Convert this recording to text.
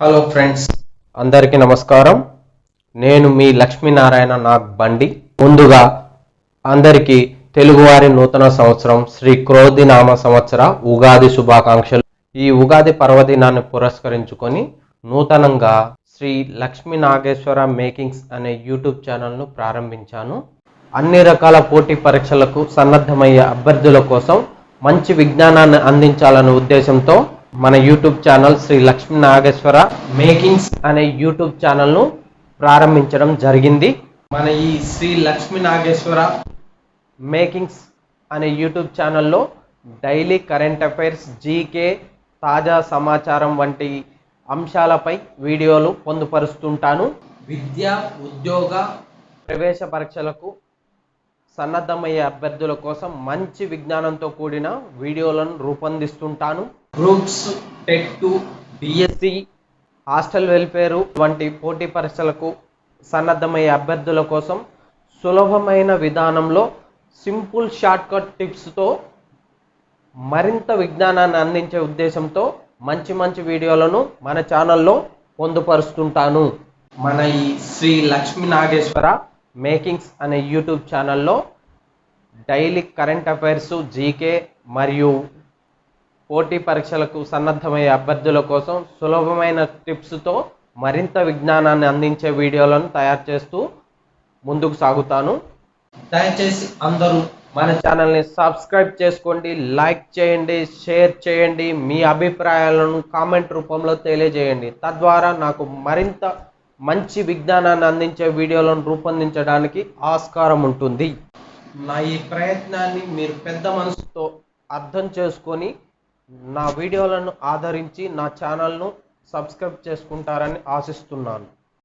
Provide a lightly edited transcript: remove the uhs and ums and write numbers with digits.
Hello friends, అందరికీ నమస్కారం. నేను మీ లక్ష్మీనారాయణ నాగ్ బండి. ముందుగా అందరికీ తెలుగువారి నూతన సంవత్సరం శ్రీ క్రోధి నామ సంవత్సర ఉగాది శుభాకాంక్షలు. ఈ ఉగాది పర్వదినాన్ని పురస్కరించుకొని నూతనంగా శ్రీ లక్ష్మీ నాగేశ్వర మేకింగ్స్ అనే యూట్యూబ్ ఛానల్ను ప్రారంభించాను. అన్ని రకాల పోటీ పరీక్షలకు సన్నద్ధమయ్యే అభ్యర్థుల కోసం మంచి విజ్ఞానాన్ని అందించాలనే ఉద్దేశంతో మన YouTube channel Shri Lakshmi Nageswara makings అనే యూట్యూబ్ ఛానల్ను ప్రారంభించడం జరిగింది. మన ఈ శ్రీ లక్ష్మీ నాగేశ్వర మేకింగ్స్ అనే యూట్యూబ్ ఛానల్లో డైలీ కరెంట్ అఫైర్స్, జీకే, తాజా సమాచారం వంటి అంశాలపై వీడియోలు పొందుపరుస్తుంటాను. విద్య, ఉద్యోగ, ప్రవేశ పరీక్షలకు సన్నద్ధమయ్యే అభ్యర్థుల కోసం మంచి విజ్ఞానంతో కూడిన వీడియోలను రూపొందిస్తుంటాను. Groups, TET, BSc, hostel welfare వంటి పోటీ పరీక్షలకు సన్నద్ధమయ్యే అభ్యర్థుల కోసం సులభమైన విధానంలో సింపుల్ షార్ట్కట్ టిప్స్తో మరింత విజ్ఞానాన్ని అందించే ఉద్దేశంతో మంచి వీడియోలను మన ఛానల్లో పొందుపరుస్తుంటాను. మన ఈ శ్రీ లక్ష్మీ నాగేశ్వర మేకింగ్స్ అనే యూట్యూబ్ ఛానల్లో డైలీ కరెంట్ అఫైర్స్, జీకే మరియు పోటీ పరీక్షలకు సన్నద్ధమయ్యే అభ్యర్థుల కోసం సులభమైన టిప్స్తో మరింత విజ్ఞానాన్ని అందించే వీడియోలను తయారు చేస్తూ ముందుకు సాగుతాను. దయచేసి అందరూ మన ఛానల్ని సబ్స్క్రైబ్ చేసుకోండి, లైక్ చేయండి, షేర్ చేయండి, మీ అభిప్రాయాలను కామెంట్ రూపంలో తెలియజేయండి. తద్వారా నాకు మరింత మంచి విజ్ఞానాన్ని అందించే వీడియోలను రూపొందించడానికి ఆస్కారం ఉంటుంది. నా ఈ ప్రయత్నాన్ని మీరు పెద్ద మనసుతో అర్థం చేసుకొని నా వీడియోలను ఆదరించి నా ఛానల్ను సబ్స్క్రైబ్ చేసుకుంటారని ఆశిస్తున్నాను.